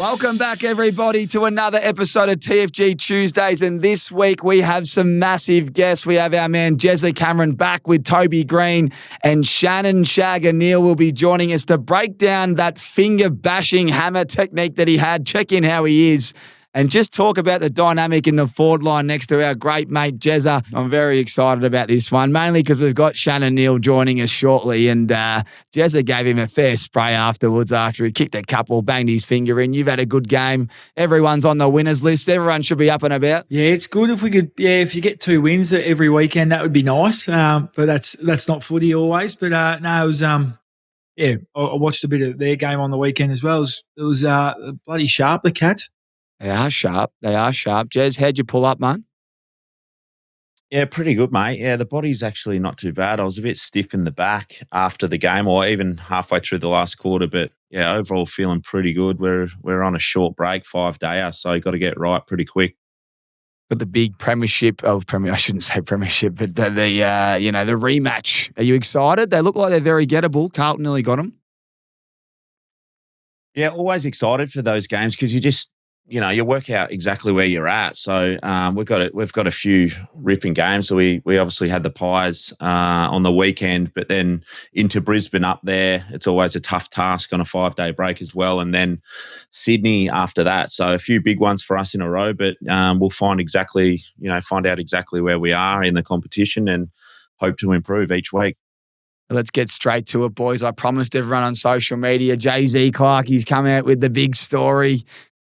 Welcome back, everybody, to another episode of TFG Tuesdays. And this week we have some massive guests. We have our man Jezza Cameron back with Toby Greene, and Shannon Shagger Neale will be joining us to break down that finger-bashing hammer technique that he had, check in how he is, and just talk about the dynamic in the forward line next to our great mate Jezza. I'm very excited about this one, mainly because we've got Shannon Neale joining us shortly, and Jezza gave him a fair spray afterwards after he kicked a couple, banged his finger in. You've had a good game. Everyone's on the winners list. Everyone should be up and about. Yeah, it's good if we could. Yeah, if you get 2 wins every weekend, that would be nice. But that's not footy always. But no, it was. Yeah, I watched a bit of their game on the weekend as well. It was bloody sharp, the Cats. They are sharp. They are sharp. Jez, how'd you pull up, man? Yeah, pretty good, mate. Yeah, the body's actually not too bad. I was a bit stiff in the back after the game or even halfway through the last quarter, but yeah, overall feeling pretty good. We're on a short break, 5-dayer, so got to get right pretty quick. But the big premiership, I shouldn't say premiership, but the rematch. Are you excited? They look like they're very gettable. Carlton nearly got them. Yeah, always excited for those games because you work out exactly where you're at. So we've got a few ripping games. So we obviously had the Pies on the weekend, but then into Brisbane up there. It's always a tough task on a 5-day break as well. And then Sydney after that. So a few big ones for us in a row, but we'll find out exactly where we are in the competition and hope to improve each week. Let's get straight to it, boys. I promised everyone on social media, Jay-Z Clark, he's come out with the big story.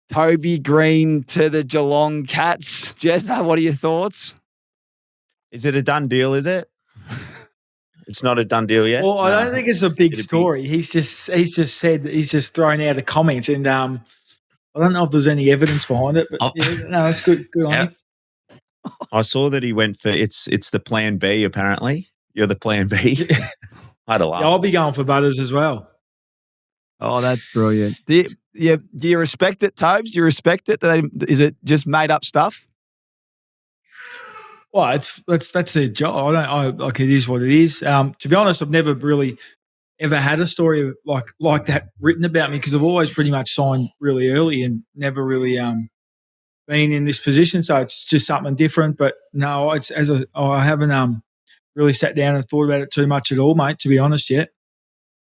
Toby Greene to the Geelong Cats. Jezza, what are your thoughts? Is it a done deal, is it? It's not a done deal yet? Well, I don't think it's a big story. He's just thrown out a comment, and I don't know if there's any evidence behind it, but no, it's good. Good on him. I saw that he went for it's the plan B, apparently. You're the plan B. I don't know. Yeah, I'll be going for Butters as well. Oh, that's brilliant. Do you respect it, Tobes? Do you respect it? Is it just made up stuff? Well, that's their job. Like it is what it is. To be honest, I've never really ever had a story like that written about me because I've always pretty much signed really early and never really been in this position. So it's just something different. But no, I haven't really sat down and thought about it too much at all, mate. To be honest, yet.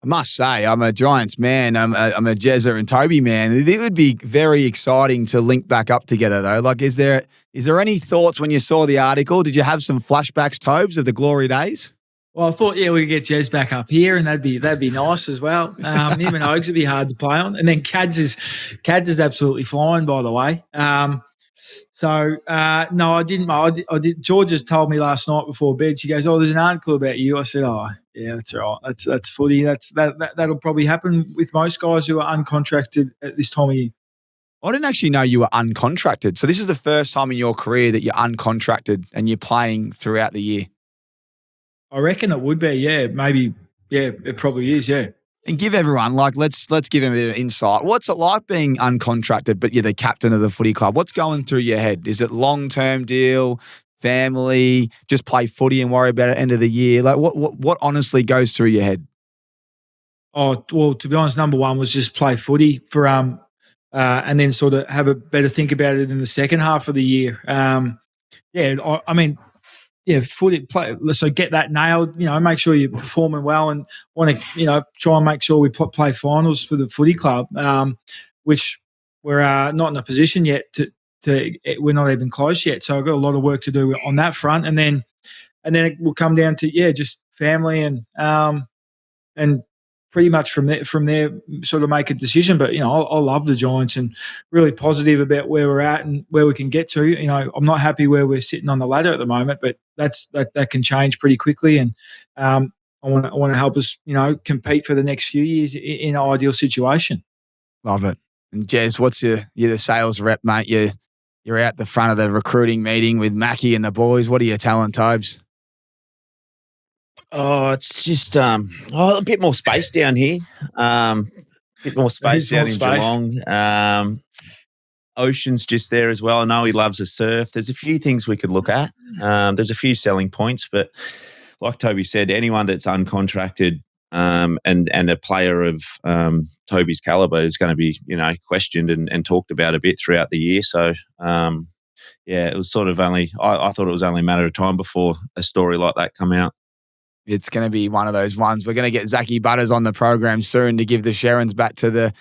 I must say, I'm a Giants man. I'm a Jezza and Toby man. It would be very exciting to link back up together, though. Like, is there any thoughts when you saw the article? Did you have some flashbacks, Tobes, of the glory days? Well, I thought, we could get Jez back up here, and that'd be nice as well. Him and Oaks would be hard to play on, and then Cads is absolutely flying, by the way. No, I didn't. I did. George just told me last night before bed. She goes, "Oh, there's an article about you." I said, "Oh, yeah, that's all right. That's footy. That'll probably happen with most guys who are uncontracted at this time of year." I didn't actually know you were uncontracted. So this is the first time in your career that you're uncontracted and you're playing throughout the year. I reckon it would be. Yeah, maybe. Yeah, it probably is. Yeah. And give everyone, let's give them a bit of insight. What's it like being uncontracted, but you're the captain of the footy club? What's going through your head? Is it long-term deal, family, just play footy and worry about it at the end of the year? Like, what honestly goes through your head? Oh, well, to be honest, number one was just play footy for and then sort of have a better think about it in the second half of the year. Footy play. So get that nailed. Make sure you're performing well, and want to try and make sure we play finals for the footy club, which we're not in a position yet to. We're not even close yet. So I've got a lot of work to do on that front, and then it will come down to just family and pretty much from there sort of make a decision. But, I love the Giants and really positive about where we're at and where we can get to. I'm not happy where we're sitting on the ladder at the moment, but that can change pretty quickly. And I want to help us, compete for the next few years in an ideal situation. Love it. And Jez, you're the sales rep, mate. You're out the front of the recruiting meeting with Mackie and the boys. What are you telling Tobes? Oh, it's just a bit more space down here. Bit more space down in Geelong. Ocean's just there as well. I know he loves the surf. There's a few things we could look at. There's a few selling points, but like Toby said, anyone that's uncontracted, And a player of Toby's caliber is going to be, questioned and talked about a bit throughout the year. So, it was sort of I thought it was only a matter of time before a story like that come out. It's going to be one of those ones. We're going to get Zachy Butters on the program soon to give the Sharons back to the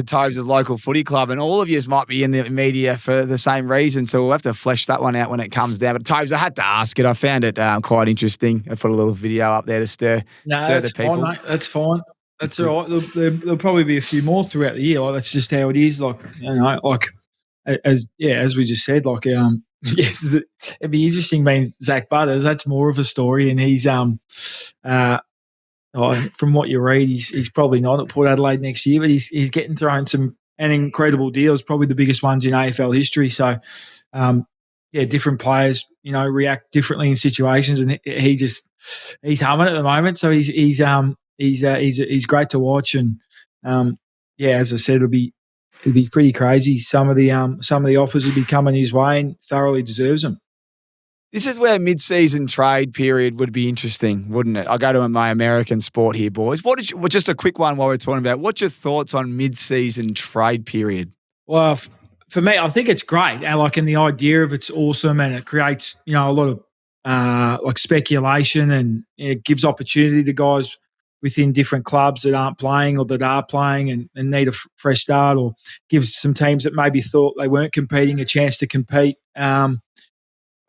Tobes' local footy club, and all of you might be in the media for the same reason, so we'll have to flesh that one out when it comes down. But Tobes, I had to ask it. I found it quite interesting. I put a little video up there to stir the people. Fine, mate. That's fine. That's all right. There'll probably be a few more throughout the year. Like, that's just how it is. Like, as we just said, like, yes, it'd be interesting being Zach Butters. That's more of a story, and he's from what you read, he's probably not at Port Adelaide next year, but he's getting thrown an incredible deals, probably the biggest ones in AFL history. So, different players, react differently in situations, and he's humming at the moment. So he's great to watch, and as I said, it'd be pretty crazy. Some of the offers would be coming his way, and thoroughly deserves them. This is where mid-season trade period would be interesting, wouldn't it? I'll go to my American sport here, boys. Just a quick one while we're talking about, what's your thoughts on mid-season trade period? Well, for me, I think it's great. And the idea of it's awesome, and it creates, a lot of speculation, and it gives opportunity to guys within different clubs that aren't playing or that are playing and need a fresh start, or gives some teams that maybe thought they weren't competing a chance to compete.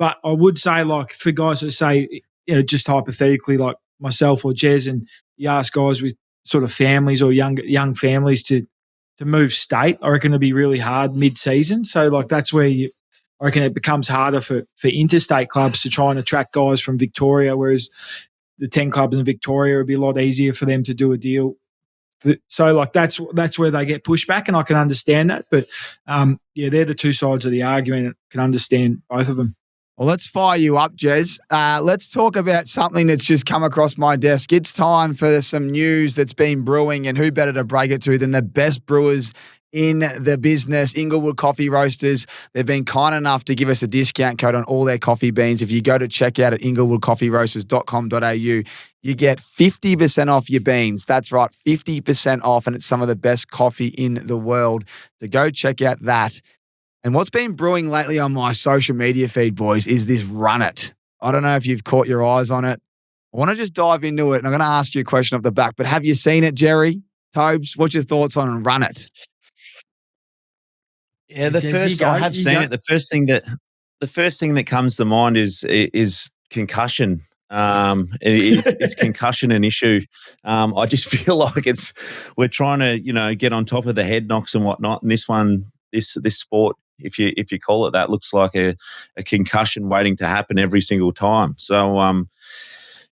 But I would say, for guys that say, just hypothetically, like myself or Jez, and you ask guys with sort of families or young families to move state, I reckon it'd be really hard mid-season. So, that's where I reckon it becomes harder for interstate clubs to try and attract guys from Victoria, whereas the 10 clubs in Victoria would be a lot easier for them to do a deal. So, that's where they get pushback, and I can understand that. But, they're the two sides of the argument, and I can understand both of them. Well, let's fire you up, Jez. Let's talk about something that's just come across my desk. It's time for some news that's been brewing, and who better to break it to than the best brewers in the business, Inglewood Coffee Roasters. They've been kind enough to give us a discount code on all their coffee beans. If you go to checkout at inglewoodcoffeeroasters.com.au, you get 50% off your beans. That's right, 50% off, and it's some of the best coffee in the world. So go check out that. And what's been brewing lately on my social media feed, boys, is this Run It. I don't know if you've caught your eyes on it. I want to just dive into it, and I'm going to ask you a question off the back, but have you seen it, Jerry? Tobes, what's your thoughts on Run It? Yeah, I have seen it. The first thing that comes to mind is concussion. Is concussion an issue? I just feel like we're trying to, get on top of the head knocks and whatnot, and this sport, if you call it that, looks like a concussion waiting to happen every single time. So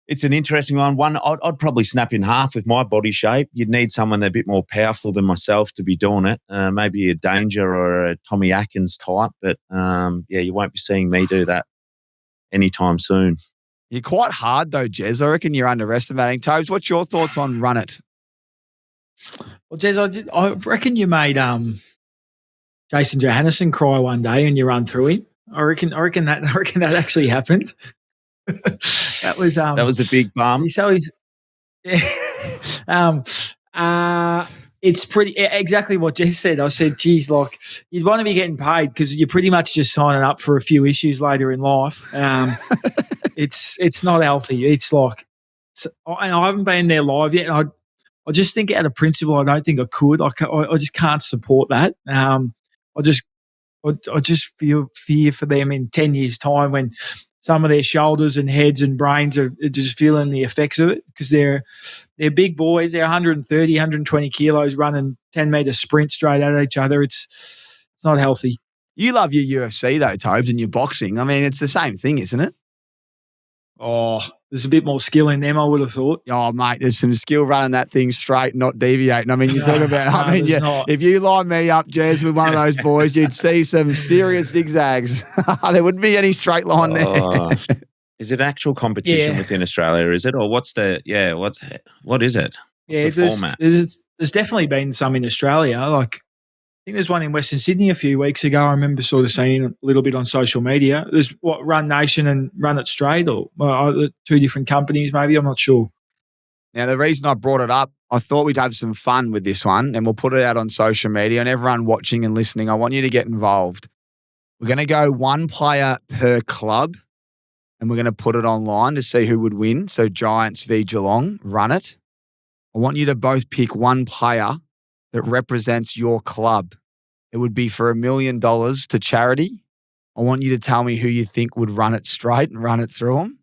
it's an interesting one. I'd probably snap in half with my body shape. You'd need someone a bit more powerful than myself to be doing it. Maybe a Danger or a Tommy Atkins type, but you won't be seeing me do that anytime soon. You're quite hard though, Jez. I reckon you're underestimating. Tobes, what's your thoughts on Run It? Well, Jez, I reckon you made Jason Johannesson cry one day and you run through him. I reckon that actually happened. That was a big bump. So he's it's pretty exactly what Jess said. I said, geez, you'd want to be getting paid because you're pretty much just signing up for a few issues later in life. It's not healthy. It's and I haven't been there live yet. And I just think out of principle, I don't think I could. I just can't support that. I just feel fear for them in 10 years' time when some of their shoulders and heads and brains are just feeling the effects of it because they're big boys. They're 130, 120 kilos running 10-metre sprint straight at each other. It's not healthy. You love your UFC though, Tobes, and your boxing. I mean, it's the same thing, isn't it? Oh, there's a bit more skill in them, I would have thought. Oh, mate, there's some skill running that thing straight, not deviating. I mean, you talk about, if you line me up, Jez, with one of those boys, you'd see some serious zigzags. There wouldn't be any straight line there. Is it actual competition within Australia, is it? Or what is it? What's the format? There's definitely been some in Australia. I think there's one in Western Sydney a few weeks ago. I remember sort of seeing a little bit on social media. There's Run Nation and Run It Straight, or two different companies maybe. I'm not sure. Now, the reason I brought it up, I thought we'd have some fun with this one, and we'll put it out on social media. And everyone watching and listening, I want you to get involved. We're going to go one player per club, and we're going to put it online to see who would win. So Giants v Geelong, run it. I want you to both pick one player that represents your club. It would be for $1 million to charity. I want you to tell me who you think would run it straight and run it through them.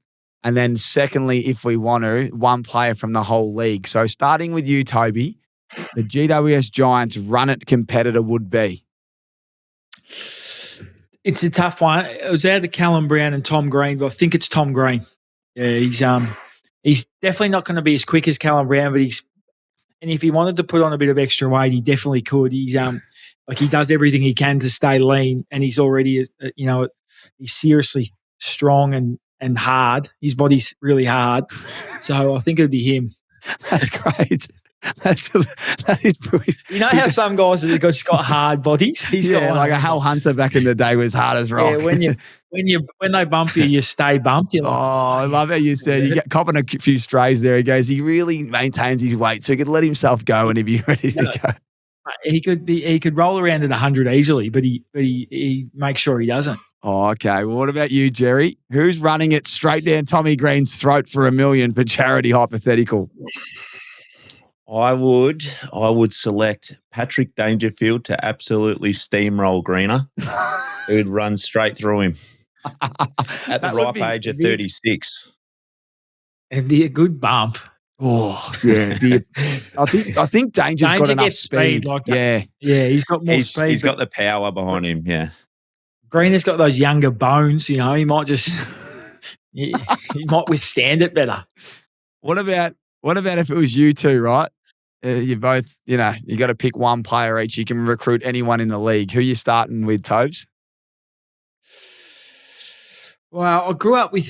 And then secondly, if we want to, one player from the whole league. So starting with you, Toby, the GWS Giants run it competitor would be? It's a tough one. It was out of Callum Brown and Tom Greene, but I think it's Tom Greene. Yeah, he's definitely not going to be as quick as Callum Brown, but and if he wanted to put on a bit of extra weight, he definitely could. He's he does everything he can to stay lean, and he's already he's seriously strong and hard. His body's really hard, so I think it'd be him. That's great. That is brilliant. You know how some guys have got hard bodies? He's got like a Hal Hunter back in the day was hard as rock. Yeah, when they bump you, you stay bumped. You're like, I love how you said you get copping a few strays there. He goes, he really maintains his weight, so he could let himself go and he'd be ready to go. He could roll around at 100 easily, but he makes sure he doesn't. Oh, okay. Well, what about you, Jerry? Who's running it straight down Tommy Green's throat for $1 million for charity hypothetical? I would select Patrick Dangerfield to absolutely steamroll Greener, who'd run straight through him at the ripe age of 36. It'd be a good bump. Oh, yeah. I think Danger's got enough speed. Like that. Yeah, he's got more speed. He's got the power behind him, yeah. Greener's got those younger bones, he might just he might withstand it better. What about if it was you two, right? You both, you got to pick one player each. You can recruit anyone in the league. Who are you starting with, Tobes? Well, I grew up with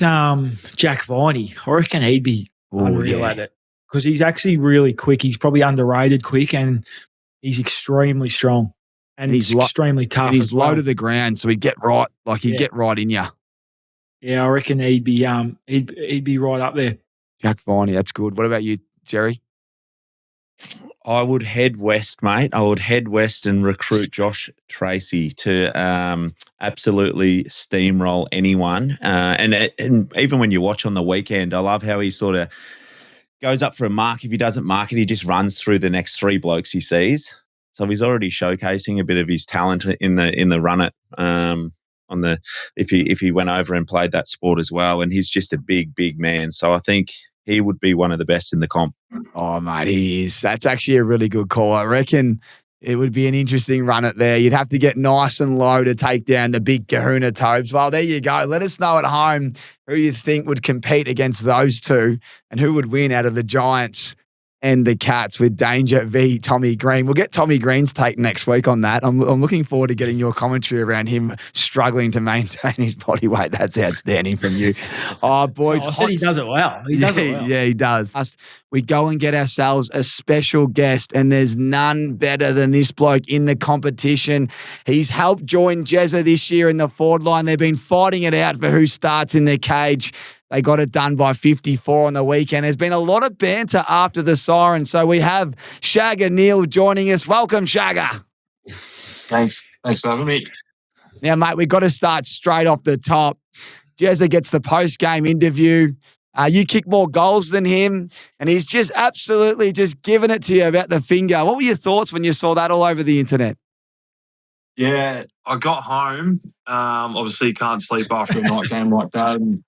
Jack Viney. I reckon he'd be unreal at it because he's actually really quick. He's probably underrated quick, and he's extremely strong and he's extremely tough. And he's low to the ground, so he'd get right, get right in you. Yeah, I reckon he'd be right up there. Jack Viney, that's good. What about you, Jerry? I would head west, mate. I would head west and recruit Josh Tracy to absolutely steamroll anyone. And even when you watch on the weekend, I love how he sort of goes up for a mark. If he doesn't mark it, he just runs through the next three blokes he sees. So he's already showcasing a bit of his talent in the run it. If he went over and played that sport as well, and he's just a big man. So I think he would be one of the best in the comp. Oh, mate, he is. That's actually a really good call. I reckon it would be an interesting run it there. You'd have to get nice and low to take down the big kahuna Tobes. Well, there you go. Let us know at home who you think would compete against those two and who would win out of the Giants and the Cats with Danger v Tommy Greene. We'll get Tommy Green's take next week on that. I'm looking forward to getting your commentary around him struggling to maintain his body weight. That's outstanding from you. Oh, boys. I said he does it well. He does it well. Yeah, he does. We go and get ourselves a special guest, and there's none better than this bloke in the competition. He's helped join Jezza this year in the forward line. They've been fighting it out for who starts in their cage. They got it done by 54 on the weekend. There's been a lot of banter after the siren. So we have Shagger Neil joining us. Welcome, Shagger. Thanks for having me. Now, mate, we've got to start straight off the top. Jezza gets the post-game interview. You kick more goals than him, and he's just absolutely just giving it to you about the finger. What were your thoughts when you saw that all over the internet? Yeah, I got home. Obviously, can't sleep after a night game like that. And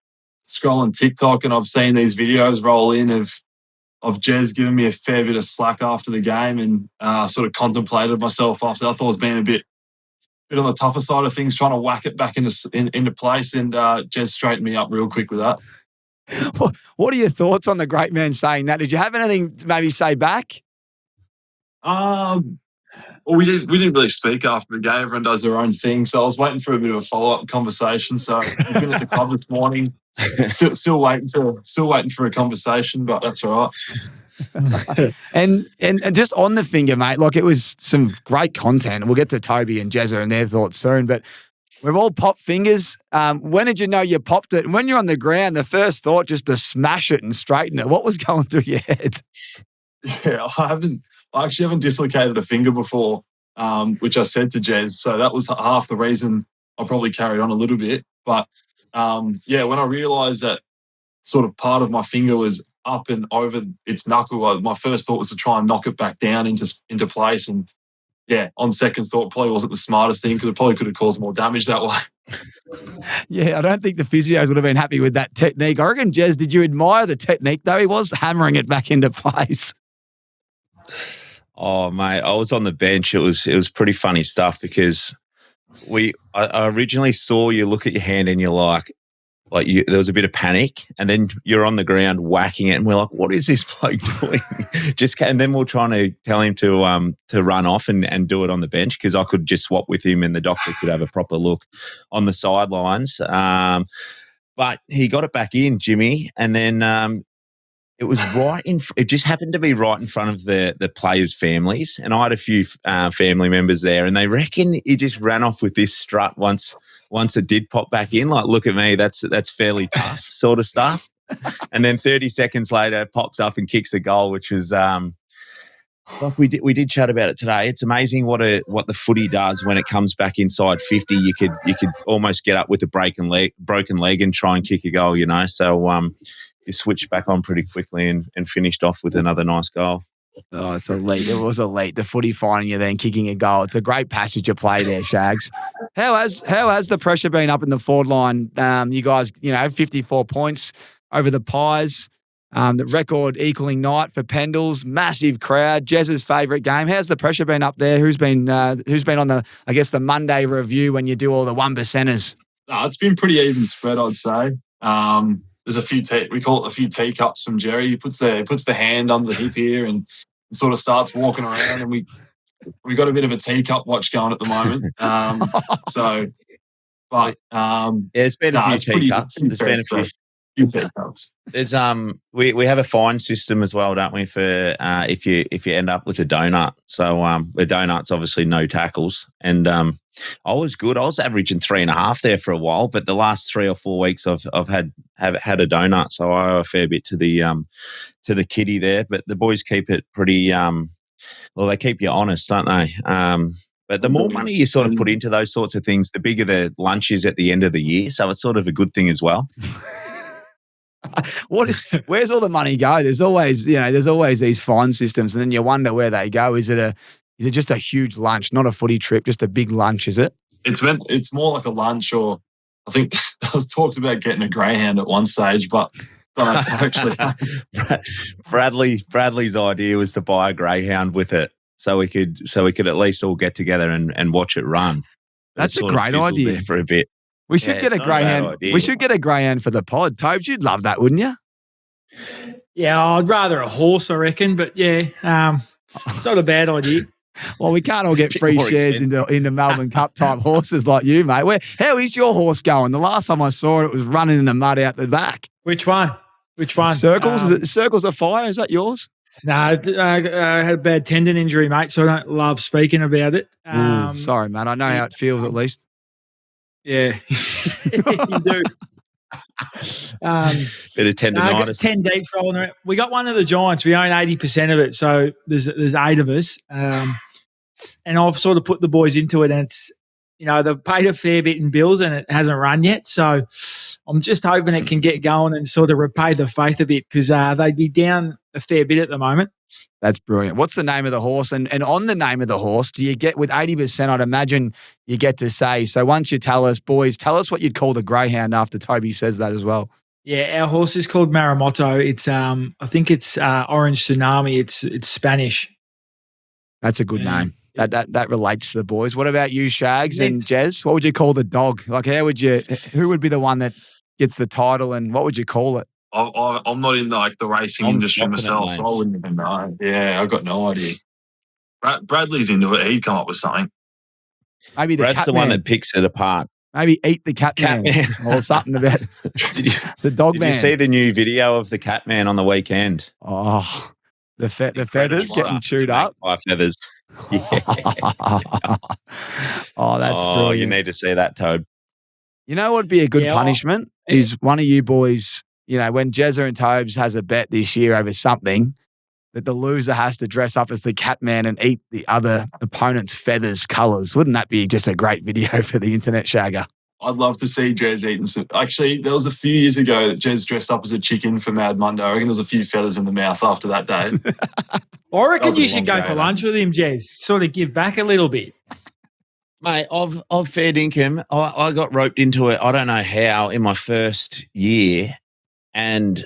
scrolling TikTok, and I've seen these videos roll in of Jez giving me a fair bit of slack after the game, and sort of contemplated myself after. I thought I was being a bit on the tougher side of things, trying to whack it back into place, and Jez straightened me up real quick with that. What are your thoughts on the great man saying that? Did you have anything to maybe say back? Well, we didn't really speak after the game. Everyone does their own thing, so I was waiting for a bit of a follow-up conversation. So I've been at the club this morning, still waiting for a conversation, but that's all right. and just on the finger, mate, like it was some great content. We'll get to Toby and Jezza and their thoughts soon, but We've all popped fingers. When did you know you popped it? And when you're on the ground, the first thought just to smash it and straighten it. What was going through your head? Yeah, I actually haven't dislocated a finger before, which I said to Jez. So that was half the reason I probably carried on a little bit. But when I realised that sort of part of my finger was up and over its knuckle, my first thought was to try and knock it back down into place. And yeah, on second thought, probably wasn't the smartest thing because it probably could have caused more damage that way. Yeah, I don't think the physios would have been happy with that technique. I reckon, Jez, did you admire the technique though? He was hammering it back into place. Oh, mate, I was on the bench. It was pretty funny stuff because I originally saw you look at your hand and you're like there was a bit of panic, and then you're on the ground whacking it, and we're like, "What is this bloke doing?" And then we're trying to tell him to run off and do it on the bench because I could just swap with him, and the doctor could have a proper look on the sidelines. But he got it back in, Jimmy, and then it was it just happened to be right in front of the players' families, and I had a few family members there, and they reckon he just ran off with this strut once it did pop back in. Like, look at me, that's fairly tough sort of stuff. And then 30 seconds later, it pops up and kicks a goal, which was like we did chat about it today. It's amazing what the footy does when it comes back inside 50. You could almost get up with a broken leg and try and kick a goal, you know. So you switched back on pretty quickly and finished off with another nice goal. Oh, it's elite. It was elite. The footy finding you then kicking a goal. It's a great passage of play there, Shags. How has the pressure been up in the forward line? You guys, 54 points over the Pies. The record equaling night for Pendles. Massive crowd. Jez's favourite game. How's the pressure been up there? Who's been on the Monday review when you do all the 1%ers? It's been pretty even spread, I'd say. There's a few we call it a few teacups from Jerry. He puts the hand under the hip here and sort of starts walking around, and we got a bit of a teacup watch going at the moment. There's been a few teacups. There's been a few teacups. There's we have a fine system as well, don't we? For if you end up with a donut. So the donuts obviously no tackles, and I was good. I was averaging 3.5 there for a while, but the last 3 or 4 weeks I've had a donut, so I owe a fair bit to the kitty there. But the boys keep it pretty. They keep you honest, don't they? But the more money you sort of put into those sorts of things, the bigger the lunch is at the end of the year. So it's sort of a good thing as well. Where's all the money go? There's always these fine systems, and then you wonder where they go. Is it just a huge lunch, not a footy trip, just a big lunch? Is it? It's more like a lunch, or I think there was talks about getting a greyhound at one stage, but don't know if that actually. Bradley's idea was to buy a greyhound with it, so we could at least all get together and watch it run. That's a great idea for a bit. We should get a greyhound. We should get a greyhound for the pod. Tobes, you'd love that, wouldn't you? Yeah, I'd rather a horse, I reckon. But yeah, it's not a bad idea. Well, we can't all get free shares into Melbourne Cup type horses like you, mate. How is your horse going? The last time I saw it was running in the mud out the back. Which one? Circles? Is it Circles of Fire? Is that yours? No, I had a bad tendon injury, mate, so I don't love speaking about it. Sorry, man. I know how it feels at least. Yeah, you do. Bit of tendonitis. 10 deeps rolling around. We got one of the Giants. We own 80% of it, so there's 8 of us. And I've sort of put the boys into it, and it's they've paid a fair bit in bills, and it hasn't run yet. So I'm just hoping it can get going and sort of repay the faith a bit because they'd be down a fair bit at the moment. That's brilliant. What's the name of the horse? And on the name of the horse, do you get with 80%? I'd imagine you get to say. So once you tell us, boys, tell us what you'd call the greyhound after Toby says that as well. Yeah, our horse is called Marimoto. It's I think it's Orange Tsunami. It's Spanish. That's a good name. That relates to the boys. What about you, Shags and Jez? What would you call the dog? Like, who would be the one that gets the title, and what would you call it? I'm not in the racing industry myself, so I wouldn't even know. Yeah, I've got no idea. Bradley's into it. He'd come up with something. Maybe Brad's the one that picks it apart. Maybe Eat the Cat Man or something about the dog man. Did you see the new video of the Cat Man on the weekend? Oh, the feathers getting chewed up. By feathers. Oh, that's Oh, brilliant. you need to see that, Toad. You know what would be a good Yeah, punishment is one of you boys, when Jezza and Tobes has a bet this year over something, that the loser has to dress up as the Catman and eat the other opponent's feathers colours. Wouldn't that be just a great video for the internet, Shagger? I'd love to see Jez eating some. Actually, there was a few years ago that Jez dressed up as a chicken for Mad Monday. I reckon there's a few feathers in the mouth after that day. I reckon was a you should long go for day, lunch with him, Jez. Sort of give back a little bit. Mate, I've fair dinkum. I got roped into it, I don't know how, in my first year, and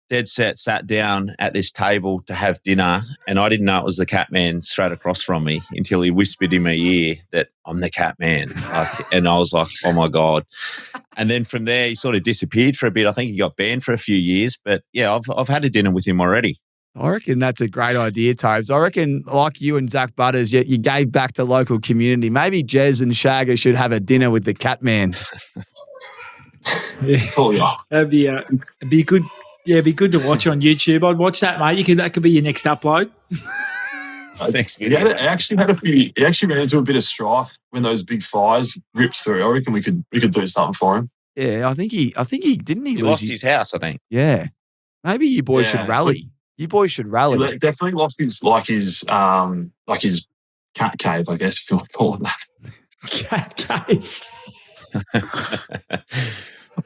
dead set sat down at this table to have dinner, and I didn't know it was the Catman straight across from me until he whispered in my ear that I'm the Catman. And I was like, oh my God. And then from there, he sort of disappeared for a bit. I think he got banned for a few years, but yeah, I've had a dinner with him already. I reckon that's a great idea, Tobes. I reckon, like you and Zach Butters, you gave back to local community. Maybe Jez and Shagger should have a dinner with the Catman. Oh, yeah. That'd be good. Yeah, it'd be good to watch on YouTube. I'd watch that, mate. That could be your next upload. Next He video. actually had a few. He actually ran into a bit of strife when those big fires ripped through. I reckon we could do something for him. Yeah, I think he didn't he He lose lost his house, I think. Yeah. Maybe you boys Yeah. should rally. You boys should rally. He definitely lost his cat cave, I guess, if you want to call it that. Cat cave. I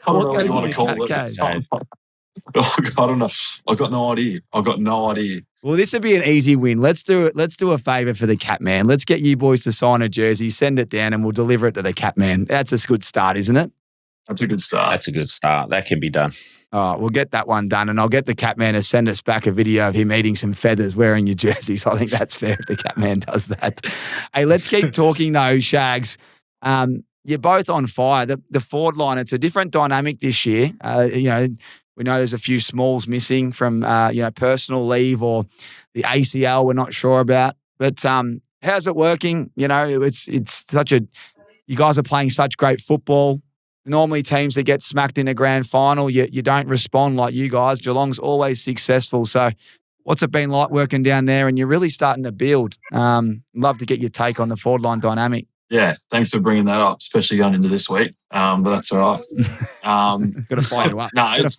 don't know what you want to goes in call the cat it. cave? I don't know. I got no idea. Well, this would be an easy win. Let's do it. Let's do a favour for the Catman. Let's get you boys to sign a jersey, send it down, and we'll deliver it to the Catman. That's a good start, isn't it? That's a good start. That's a good start. That can be done. All right, we'll get that one done, and I'll get the Catman to send us back a video of him eating some feathers wearing your jerseys. I think that's fair if the Catman does that. Hey, let's keep talking though, Shags. You're both on fire. The forward line, it's a different dynamic this year. We know there's a few smalls missing from personal leave or the ACL. We're not sure about, but how's it working? It's such a. You guys are playing such great football. Normally, teams that get smacked in a grand final, you don't respond like you guys. Geelong's always successful. So, what's it been like working down there? And you're really starting to build. Love to get your take on the forward line dynamic. Yeah, thanks for bringing that up, especially going into this week. But that's all right. Got to fire you up. No, it's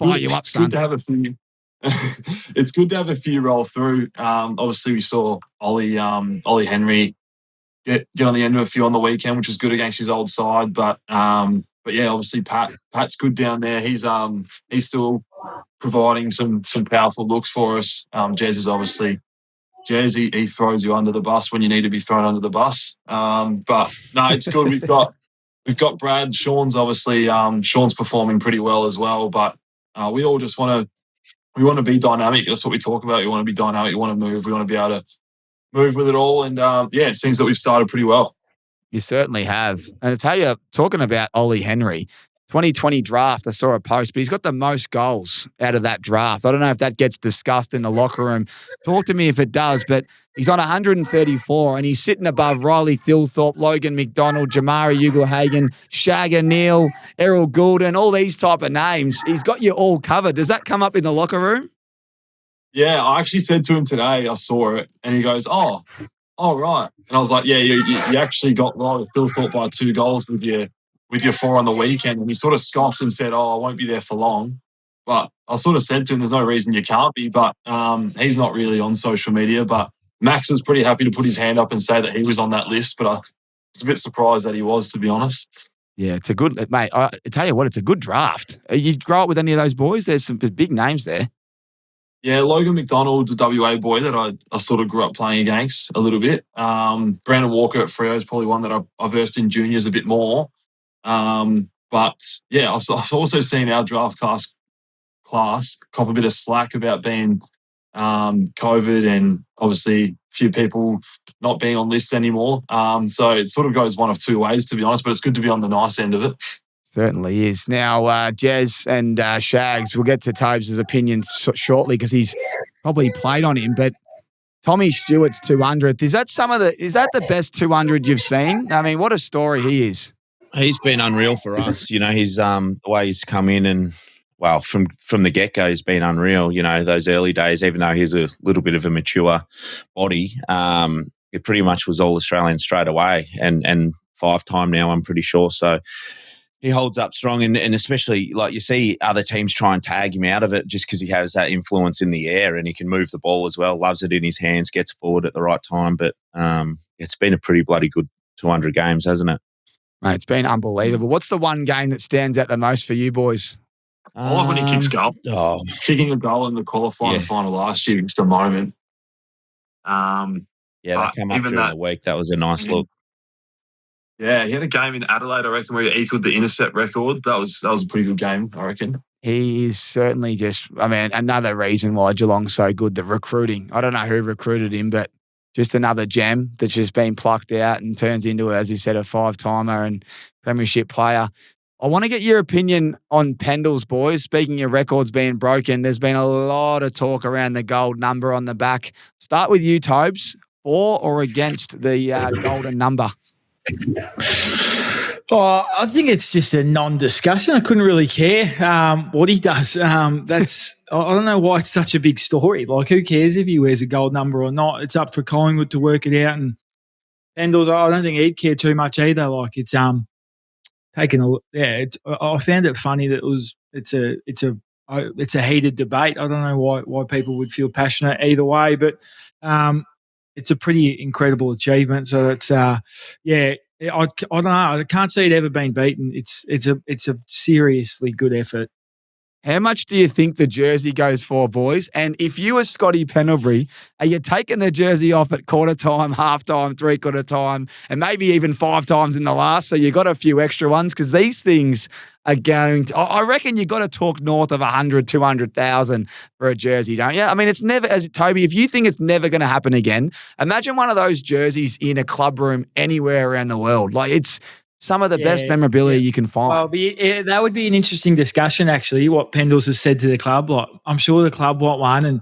good to have a few. It's good to have a few roll through. Obviously, we saw Ollie Henry get on the end of a few on the weekend, which was good against his old side. But yeah, obviously Pat's good down there. He's still providing some powerful looks for us. Jez is obviously. Jez, he throws you under the bus when you need to be thrown under the bus. But no, it's good. We've got Brad. Sean's obviously Sean's performing pretty well as well. But we all just want to be dynamic. That's what we talk about. We want to be dynamic. We want to move. We want to be able to move with it all. And it seems that we've started pretty well. You certainly have. And I tell you, talking about Ollie Henry, 2020 draft, I saw a post, but he's got the most goals out of that draft. I don't know if that gets discussed in the locker room. Talk to me if it does, but he's on 134 and he's sitting above Riley Thilthorpe, Logan McDonald, Jamari Ugle-Hagan, Shagger Neil, Errol Goulden, all these type of names. He's got you all covered. Does that come up in the locker room? Yeah, I actually said to him today, I saw it, and he goes, oh, right. And I was like, yeah, you actually got Riley Thilthorpe by 2 goals with your 4 on the weekend. And he sort of scoffed and said, I won't be there for long. But I sort of said to him, there's no reason you can't be. But he's not really on social media. But Max was pretty happy to put his hand up and say that he was on that list. But I was a bit surprised that he was, to be honest. Yeah, it's a good, mate, I tell you what, it's a good draft. You grow up with any of those boys? There's some big names there. Yeah, Logan McDonald's a WA boy that I sort of grew up playing against a little bit. Brandon Walker at Freo is probably one that I've versed in juniors a bit more. But yeah, I've also seen our draft class cop a bit of slack about being COVID and obviously a few people not being on lists anymore. So it sort of goes one of two ways, to be honest, but it's good to be on the nice end of it. Certainly is. Now, Jez and Shags, we'll get to Tobes' opinion shortly because he's probably played on him, but Tommy Stewart's 200th. Is that the best 200 you've seen? I mean, what a story he is. He's been unreal for us. He's the way he's come in and, well, from the get-go, he's been unreal. Those early days, even though he's a little bit of a mature body, it pretty much was all Australian straight away, and 5-time now, I'm pretty sure. So he holds up strong, and especially like you see other teams try and tag him out of it just because he has that influence in the air and he can move the ball as well, loves it in his hands, gets forward at the right time. But it's been a pretty bloody good 200 games, hasn't it? Mate, it's been unbelievable. What's the one game that stands out the most for you boys? I like when he kicks goal. Oh, Kicking a goal in the qualifying final last year, just a moment. that came up during the week. That was a nice look. Yeah, he had a game in Adelaide, I reckon, where he equalled the intercept record. That was a pretty good game, I reckon. He is certainly another reason why Geelong's so good, the recruiting. I don't know who recruited him, but just another gem that's just been plucked out and turns into, as you said, a 5-timer and premiership player. I want to get your opinion on Pendles, boys. Speaking of records being broken, there's been a lot of talk around the gold number on the back. Start with you, Tobes. For or against the golden number? Oh, I think it's just a non-discussion. I couldn't really care what he does. I don't know why it's such a big story. Like, who cares if he wears a gold number or not? It's up for Collingwood to work it out. And Pendles, I don't think he'd care too much either. Like, it's taken a I found it funny that it's a heated debate. I don't know why people would feel passionate either way, but it's a pretty incredible achievement. So it's I don't know. I can't see it ever being beaten. It's a seriously good effort. How much do you think the jersey goes for, boys? And if you were Scotty Pendlebury, are you taking the jersey off at quarter time, half time, three-quarter time, and maybe even 5 times in the last? So you got a few extra ones because these things are going to, I reckon you got to talk north of 100, 200,000 for a jersey, don't you? I mean, it's never, as Toby, if you think it's never going to happen again, imagine one of those jerseys in a club room anywhere around the world. Like, it's some of the best memorabilia you can find. Well, that would be an interesting discussion, actually, what Pendles has said to the club. Like, I'm sure the club want one and